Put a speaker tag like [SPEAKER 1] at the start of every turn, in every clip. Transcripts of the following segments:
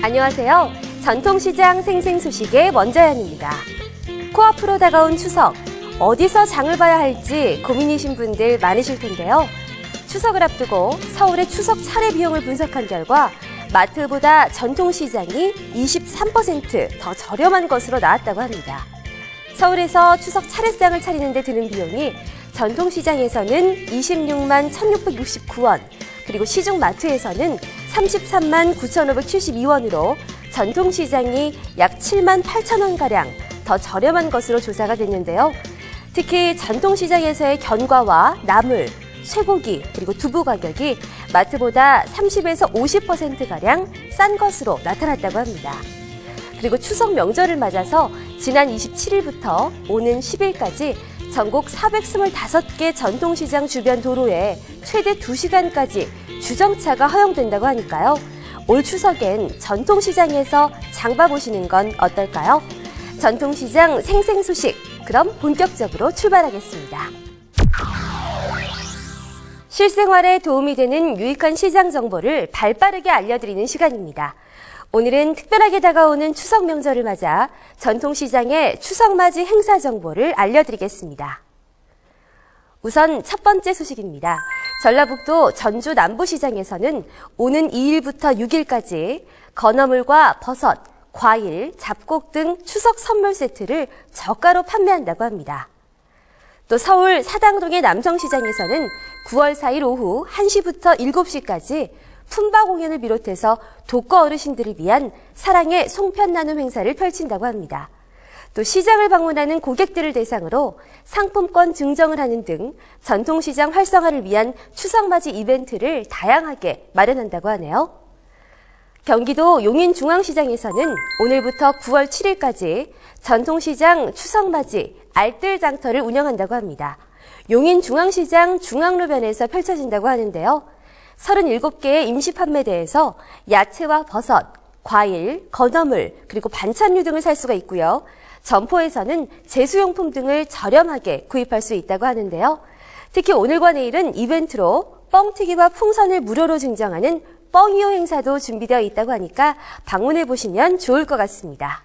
[SPEAKER 1] 안녕하세요. 전통시장 생생소식의 원자연입니다. 코앞으로 다가온 추석, 어디서 장을 봐야 할지 고민이신 분들 많으실 텐데요. 추석을 앞두고 서울의 추석 차례 비용을 분석한 결과 마트보다 전통시장이 23% 더 저렴한 것으로 나왔다고 합니다. 서울에서 추석 차례상을 차리는 데 드는 비용이 전통시장에서는 26만 1,669원, 그리고 시중마트에서는 33만 9,572원으로 전통시장이 약 7만 8천원가량 더 저렴한 것으로 조사가 됐는데요. 특히 전통시장에서의 견과와 나물, 쇠고기, 그리고 두부 가격이 마트보다 30에서 50%가량 싼 것으로 나타났다고 합니다. 그리고 추석 명절을 맞아서 지난 27일부터 오는 10일까지 전국 425개 전통시장 주변 도로에 최대 2시간까지 주정차가 허용된다고 하니까요. 올 추석엔 전통시장에서 장봐보시는 건 어떨까요? 전통시장 생생소식, 그럼 본격적으로 출발하겠습니다. 실생활에 도움이 되는 유익한 시장 정보를 발빠르게 알려드리는 시간입니다. 오늘은 특별하게 다가오는 추석 명절을 맞아 전통시장의 추석맞이 행사 정보를 알려드리겠습니다. 우선 첫 번째 소식입니다. 전라북도 전주 남부시장에서는 오는 2일부터 6일까지 건어물과 버섯, 과일, 잡곡 등 추석 선물 세트를 저가로 판매한다고 합니다. 또 서울 사당동의 남성시장에서는 9월 4일 오후 1시부터 7시까지 품바 공연을 비롯해서 독거 어르신들을 위한 사랑의 송편 나눔 행사를 펼친다고 합니다. 또 시장을 방문하는 고객들을 대상으로 상품권 증정을 하는 등 전통시장 활성화를 위한 추석맞이 이벤트를 다양하게 마련한다고 하네요. 경기도 용인중앙시장에서는 오늘부터 9월 7일까지 전통시장 추석맞이 알뜰장터를 운영한다고 합니다. 용인중앙시장 중앙로변에서 펼쳐진다고 하는데요. 37개의 임시 판매대에서 야채와 버섯, 과일, 건어물, 그리고 반찬류 등을 살 수가 있고요. 점포에서는 제수용품 등을 저렴하게 구입할 수 있다고 하는데요. 특히 오늘과 내일은 이벤트로 뻥튀기와 풍선을 무료로 증정하는 뻥이요 행사도 준비되어 있다고 하니까 방문해 보시면 좋을 것 같습니다.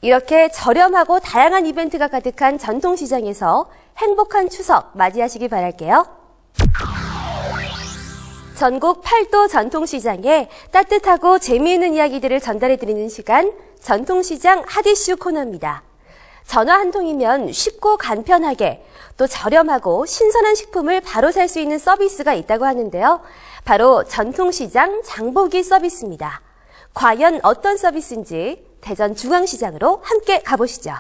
[SPEAKER 1] 이렇게 저렴하고 다양한 이벤트가 가득한 전통시장에서 행복한 추석 맞이하시기 바랄게요. 전국 8도 전통시장에 따뜻하고 재미있는 이야기들을 전달해드리는 시간, 전통시장 핫이슈 코너입니다. 전화 한 통이면 쉽고 간편하게 또 저렴하고 신선한 식품을 바로 살 수 있는 서비스가 있다고 하는데요. 바로 전통시장 장보기 서비스입니다. 과연 어떤 서비스인지 대전 중앙시장으로 함께 가보시죠.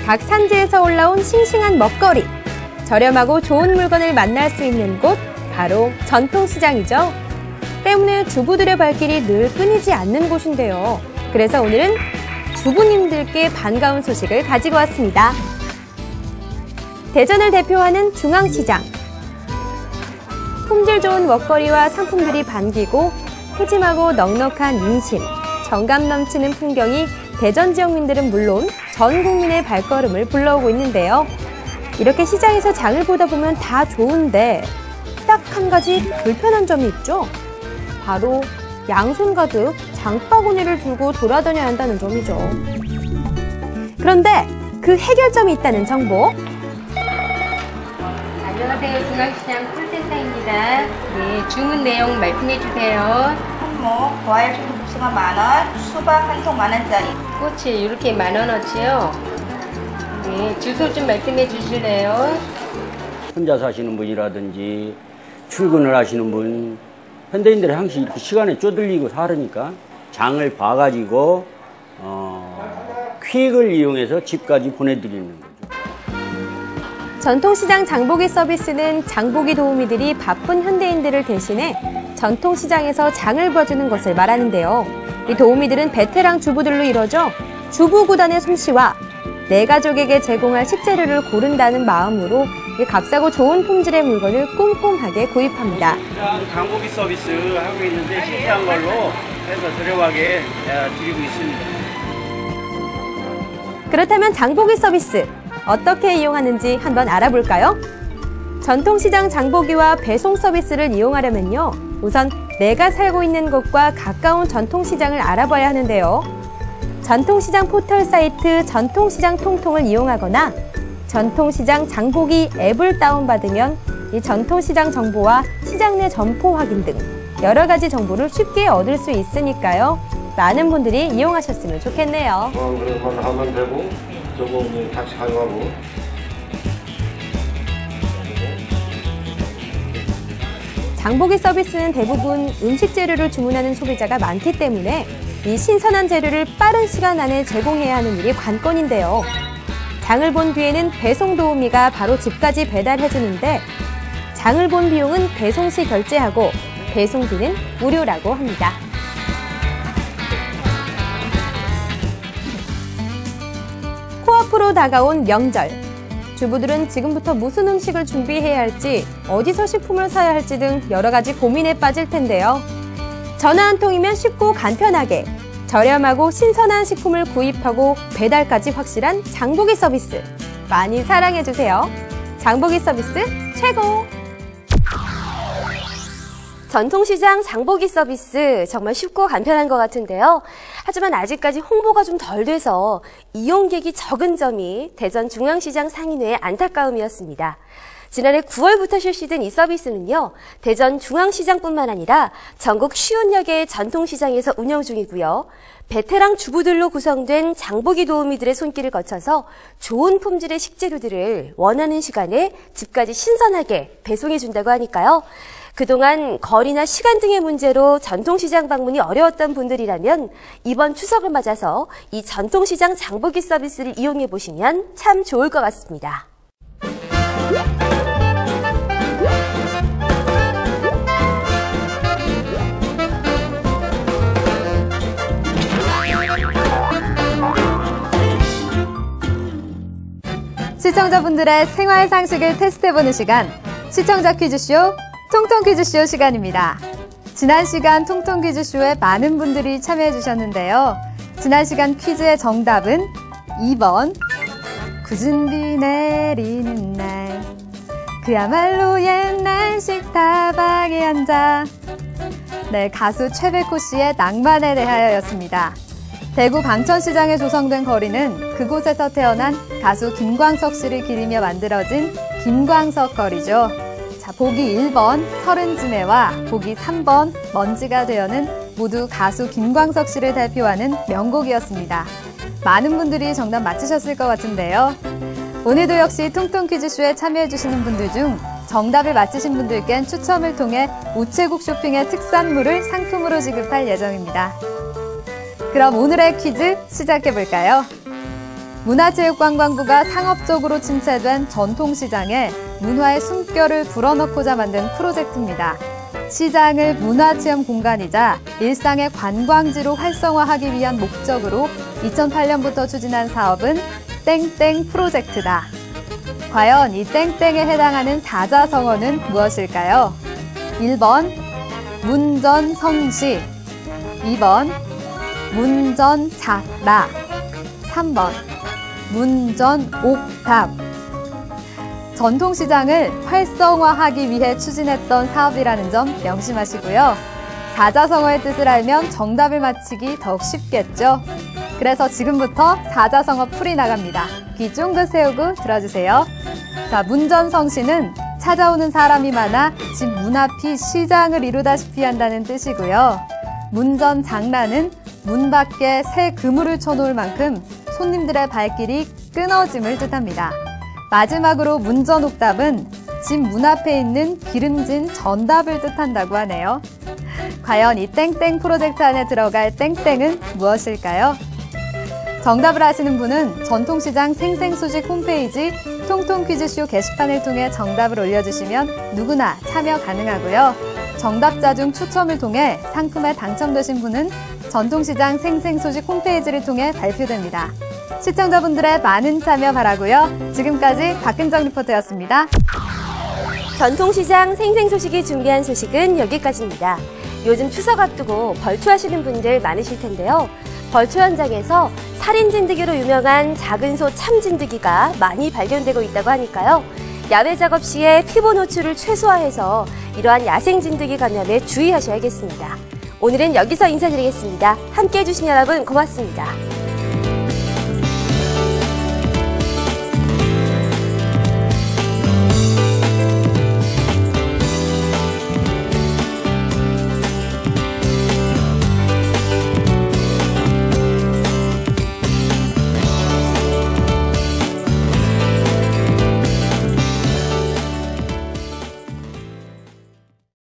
[SPEAKER 1] 각 산지에서 올라온 싱싱한 먹거리, 저렴하고 좋은 물건을 만날 수 있는 곳, 바로 전통시장이죠. 때문에 주부들의 발길이 늘 끊이지 않는 곳인데요. 그래서 오늘은 주부님들께 반가운 소식을 가지고 왔습니다. 대전을 대표하는 중앙시장. 품질 좋은 먹거리와 상품들이 반기고 푸짐하고 넉넉한 인심, 정감 넘치는 풍경이 대전 지역민들은 물론 전 국민의 발걸음을 불러오고 있는데요. 이렇게 시장에서 장을 보다 보면 다 좋은데 딱 한 가지 불편한 점이 있죠. 바로 양손 가득 장바구니를 들고 돌아다녀야 한다는 점이죠. 그런데 그 해결점이 있다는 정보.
[SPEAKER 2] 안녕하세요. 중앙시장 콜센터입니다. 네, 주문 내용 말씀해 주세요.
[SPEAKER 3] 한모, 과일 복숭아 만원, 수박 한 통 만원짜리.
[SPEAKER 2] 꼬치 이렇게 만원어치요. 네, 주소 좀 말씀해 주실래요?
[SPEAKER 4] 혼자 사시는 분이라든지 출근을 하시는 분, 현대인들이 항상 이렇게 시간에 쪼들리고 살으니까 장을 봐가지고 퀵을 이용해서 집까지 보내드리는 거죠.
[SPEAKER 1] 전통시장 장보기 서비스는 장보기 도우미들이 바쁜 현대인들을 대신해 전통시장에서 장을 봐주는 것을 말하는데요. 이 도우미들은 베테랑 주부들로 이뤄져 주부 구단의 솜씨와 내 가족에게 제공할 식재료를 고른다는 마음으로 값싸고 좋은 품질의 물건을 꼼꼼하게 구입합니다.
[SPEAKER 5] 장보기 서비스 하고 있는데 실시한 걸로 해서 저렴하게 드리고 있습니다.
[SPEAKER 1] 그렇다면 장보기 서비스 어떻게 이용하는지 한번 알아볼까요? 전통시장 장보기와 배송 서비스를 이용하려면요. 우선 내가 살고 있는 곳과 가까운 전통시장을 알아봐야 하는데요. 전통시장 포털 사이트 전통시장 통통을 이용하거나 전통시장 장보기 앱을 다운받으면 이 전통시장 정보와 시장 내 점포 확인 등 여러 가지 정보를 쉽게 얻을 수 있으니까요. 많은 분들이 이용하셨으면 좋겠네요.
[SPEAKER 6] 그래서 하면 되고 저거 다시 가져가고.
[SPEAKER 1] 장보기 서비스는 대부분 음식 재료를 주문하는 소비자가 많기 때문에 이 신선한 재료를 빠른 시간 안에 제공해야 하는 일이 관건인데요. 장을 본 뒤에는 배송 도우미가 바로 집까지 배달해주는데 장을 본 비용은 배송 시 결제하고 배송비는 무료라고 합니다. 코앞으로 다가온 명절. 주부들은 지금부터 무슨 음식을 준비해야 할지, 어디서 식품을 사야 할지 등 여러 가지 고민에 빠질 텐데요. 전화 한 통이면 쉽고 간편하게, 저렴하고 신선한 식품을 구입하고 배달까지 확실한 장보기 서비스. 많이 사랑해주세요. 장보기 서비스 최고! 전통시장 장보기 서비스 정말 쉽고 간편한 것 같은데요. 하지만 아직까지 홍보가 좀 덜 돼서 이용객이 적은 점이 대전 중앙시장 상인회의 안타까움이었습니다. 지난해 9월부터 실시된 이 서비스는요, 대전 중앙시장뿐만 아니라 전국 50여개의 전통시장에서 운영 중이고요. 베테랑 주부들로 구성된 장보기 도우미들의 손길을 거쳐서 좋은 품질의 식재료들을 원하는 시간에 집까지 신선하게 배송해준다고 하니까요. 그동안 거리나 시간 등의 문제로 전통시장 방문이 어려웠던 분들이라면 이번 추석을 맞아서 이 전통시장 장보기 서비스를 이용해 보시면 참 좋을 것 같습니다.
[SPEAKER 7] 시청자분들의 생활 상식을 테스트해보는 시간, 시청자 퀴즈쇼 통통 퀴즈쇼 시간입니다. 지난 시간 통통 퀴즈쇼에 많은 분들이 참여해 주셨는데요. 지난 시간 퀴즈의 정답은 2번 굳은 비 내리는 날, 그야말로 옛날식 다방에 앉아. 네, 가수 최백호 씨의 낭만에 대하여였습니다. 대구 광천시장에 조성된 거리는 그곳에서 태어난 가수 김광석 씨를 기리며 만들어진 김광석 거리죠. 자, 보기 1번 서른지네와 보기 3번 먼지가 되어는 모두 가수 김광석 씨를 대표하는 명곡이었습니다. 많은 분들이 정답 맞히셨을 것 같은데요. 오늘도 역시 통통 퀴즈쇼에 참여해주시는 분들 중 정답을 맞히신 분들께는 추첨을 통해 우체국 쇼핑의 특산물을 상품으로 지급할 예정입니다. 그럼 오늘의 퀴즈 시작해볼까요? 문화체육관광부가 상업적으로 침체된 전통시장에 문화의 숨결을 불어넣고자 만든 프로젝트입니다. 시장을 문화체험 공간이자 일상의 관광지로 활성화하기 위한 목적으로 2008년부터 추진한 사업은 땡땡 프로젝트다. 과연 이 땡땡에 해당하는 사자성어는 무엇일까요? 1번 문전성시, 2번 문전작라, 3번 문전옥답. 전통시장을 활성화하기 위해 추진했던 사업이라는 점 명심하시고요. 사자성어의 뜻을 알면 정답을 맞히기 더욱 쉽겠죠. 그래서 지금부터 사자성어 풀이 나갑니다. 귀 쫑긋 세우고 들어주세요. 자, 문전성시는 찾아오는 사람이 많아 집 문 앞이 시장을 이루다시피 한다는 뜻이고요. 문전작라는 문 밖에 새 그물을 쳐놓을 만큼 손님들의 발길이 끊어짐을 뜻합니다. 마지막으로 문전옥답은 집 문 앞에 있는 기름진 전답을 뜻한다고 하네요. 과연 이 땡땡 프로젝트 안에 들어갈 땡땡은 무엇일까요? 정답을 아시는 분은 전통시장 생생소식 홈페이지 통통퀴즈쇼 게시판을 통해 정답을 올려주시면 누구나 참여 가능하고요. 정답자 중 추첨을 통해 상품에 당첨되신 분은 전통시장 생생소식 홈페이지를 통해 발표됩니다. 시청자분들의 많은 참여 바라고요. 지금까지 박근정 리포터였습니다.
[SPEAKER 1] 전통시장 생생소식이 준비한 소식은 여기까지입니다. 요즘 추석 앞두고 벌초하시는 분들 많으실 텐데요. 벌초 현장에서 살인 진드기로 유명한 작은 소 참진드기가 많이 발견되고 있다고 하니까요. 야외 작업 시에 피부 노출을 최소화해서 이러한 야생 진드기 감염에 주의하셔야겠습니다. 오늘은 여기서 인사드리겠습니다. 함께해 주신 여러분 고맙습니다.